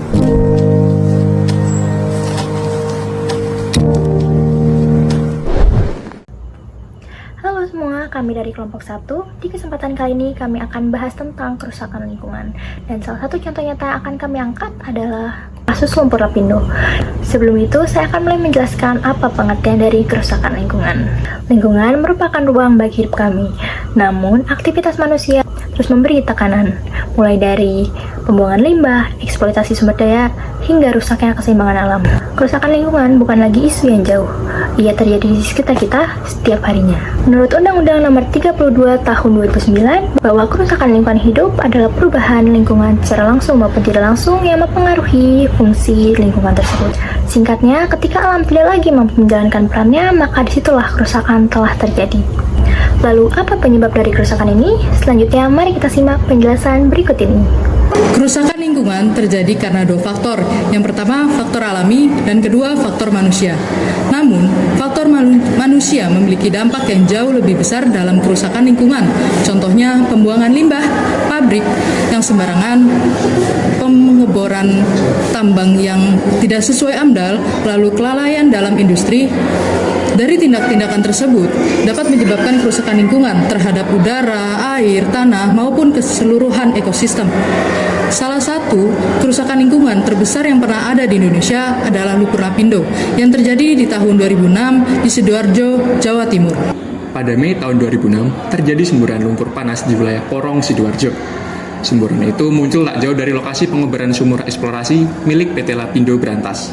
Halo semua, kami dari kelompok 1. Di kesempatan kali ini kami akan bahas tentang kerusakan lingkungan. Dan salah satu contoh nyata akan kami angkat adalah kasus lumpur lapindo. Sebelum itu, saya akan mulai menjelaskan apa pengertian dari kerusakan lingkungan. Lingkungan merupakan ruang bagi hidup kami. Namun, aktivitas manusia terus memberi tekanan, mulai dari pembuangan limbah, eksploitasi sumber daya, hingga rusaknya keseimbangan alam. Kerusakan lingkungan bukan lagi isu yang jauh. Ia terjadi di sekitar kita setiap harinya. Menurut Undang-Undang Nomor 32 Tahun 2009, bahwa kerusakan lingkungan hidup adalah perubahan lingkungan secara langsung maupun tidak langsung yang mempengaruhi fungsi lingkungan tersebut. Singkatnya, ketika alam tidak lagi mampu menjalankan perannya, maka disitulah kerusakan telah terjadi. Lalu, apa penyebab dari kerusakan ini? Selanjutnya, mari kita simak penjelasan berikut ini. Kerusakan lingkungan terjadi karena dua faktor. Yang pertama, faktor alami, dan kedua, faktor manusia. Namun, faktor manusia memiliki dampak yang jauh lebih besar dalam kerusakan lingkungan. Contohnya, pembuangan limbah, pabrik yang sembarangan, pengeboran tambang yang tidak sesuai AMDAL, lalu kelalaian dalam industri. Dari tindak-tindakan tersebut dapat menyebabkan kerusakan lingkungan terhadap udara, air, tanah, maupun keseluruhan ekosistem. Salah satu kerusakan lingkungan terbesar yang pernah ada di Indonesia adalah lumpur lapindo yang terjadi di tahun 2006 di Sidoarjo, Jawa Timur. Pada Mei tahun 2006, terjadi semburan lumpur panas di wilayah Porong, Sidoarjo. Semburan itu muncul tak jauh dari lokasi pengobaran sumur eksplorasi milik PT Lapindo Brantas.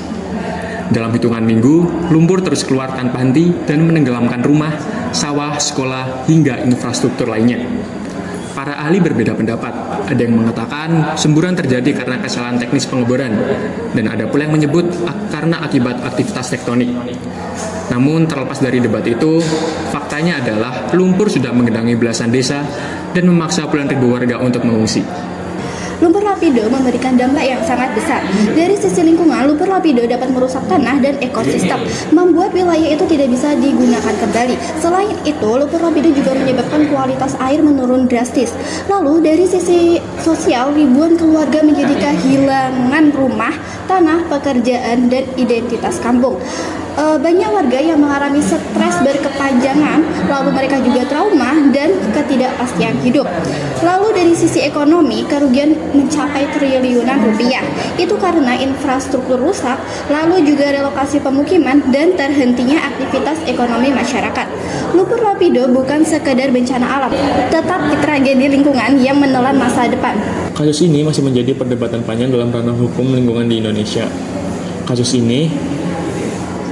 Dalam hitungan minggu, lumpur terus keluar tanpa henti dan menenggelamkan rumah, sawah, sekolah, hingga infrastruktur lainnya. Para ahli berbeda pendapat. Ada yang mengatakan semburan terjadi karena kesalahan teknis pengeboran, dan ada pula yang menyebut karena akibat aktivitas tektonik. Namun, terlepas dari debat itu, faktanya adalah lumpur sudah menggenangi belasan desa dan memaksa puluhan ribu warga untuk mengungsi. Lumpur lapindo memberikan dampak yang sangat besar. Dari sisi lingkungan, lumpur lapindo dapat merusak tanah dan ekosistem, membuat wilayah itu tidak bisa digunakan kembali. Selain itu, lumpur lapindo juga menyebabkan kualitas air menurun drastis. Lalu, dari sisi sosial, ribuan keluarga menjadi kehilangan rumah, tanah, pekerjaan, dan identitas kampung. Banyak warga yang mengalami stres berkepanjangan, lalu mereka juga trauma dan ketidakpastian hidup. Lalu dari sisi ekonomi, kerugian mencapai triliunan rupiah. Itu karena infrastruktur rusak, lalu juga relokasi pemukiman dan terhentinya aktivitas ekonomi masyarakat. Lumpur lapindo bukan sekedar bencana alam, tetapi tragedi lingkungan yang menelan masa depan. Kasus ini masih menjadi perdebatan panjang dalam ranah hukum lingkungan di Indonesia. Kasus ini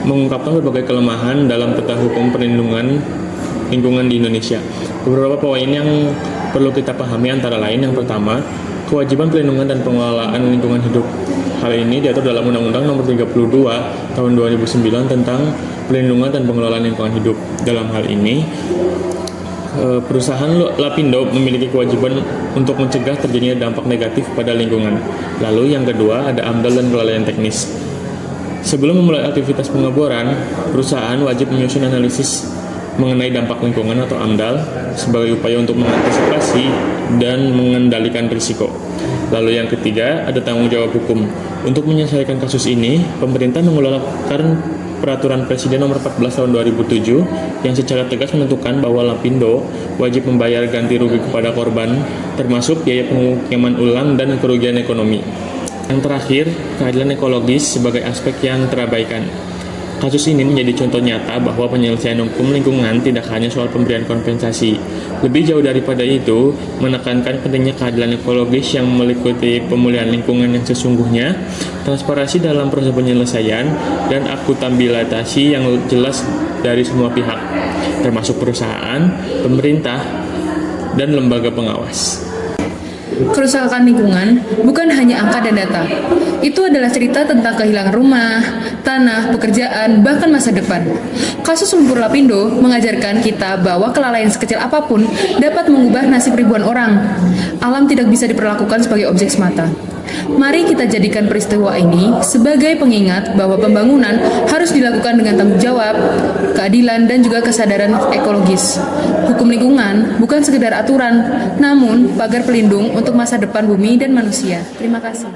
mengungkapkan berbagai kelemahan dalam peta hukum perlindungan lingkungan di Indonesia. Beberapa poin yang perlu kita pahami antara lain, yang pertama, kewajiban perlindungan dan pengelolaan lingkungan hidup. Hal ini diatur dalam Undang-Undang Nomor 32 Tahun 2009 tentang perlindungan dan pengelolaan lingkungan hidup. Dalam hal ini, perusahaan Lapindo memiliki kewajiban untuk mencegah terjadinya dampak negatif pada lingkungan. Lalu yang kedua, ada AMDAL dan kelalaian teknis. Sebelum memulai aktivitas pengeboran, perusahaan wajib menyusun analisis mengenai dampak lingkungan atau AMDAL sebagai upaya untuk mengantisipasi dan mengendalikan risiko. Lalu yang ketiga, ada tanggung jawab hukum. Untuk menyelesaikan kasus ini, pemerintah mengeluarkan Peraturan Presiden Nomor 14 Tahun 2007 yang secara tegas menentukan bahwa Lapindo wajib membayar ganti rugi kepada korban, termasuk biaya pemukiman ulang dan kerugian ekonomi. Yang terakhir, keadilan ekologis sebagai aspek yang terabaikan. Kasus ini menjadi contoh nyata bahwa penyelesaian hukum lingkungan tidak hanya soal pemberian kompensasi. Lebih jauh daripada itu, menekankan pentingnya keadilan ekologis yang meliputi pemulihan lingkungan yang sesungguhnya, transparansi dalam proses penyelesaian, dan akuntabilitas yang jelas dari semua pihak, termasuk perusahaan, pemerintah, dan lembaga pengawas. Kerusakan lingkungan bukan hanya angka dan data. Itu adalah cerita tentang kehilangan rumah, tanah, pekerjaan, bahkan masa depan. Kasus lumpur lapindo mengajarkan kita bahwa kelalaian sekecil apapun dapat mengubah nasib ribuan orang. Alam tidak bisa diperlakukan sebagai objek semata. Mari kita jadikan peristiwa ini sebagai pengingat bahwa pembangunan harus dilakukan dengan tanggung jawab, keadilan, dan juga kesadaran ekologis. Hukum lingkungan bukan sekedar aturan, namun pagar pelindung untuk masa depan bumi dan manusia. Terima kasih.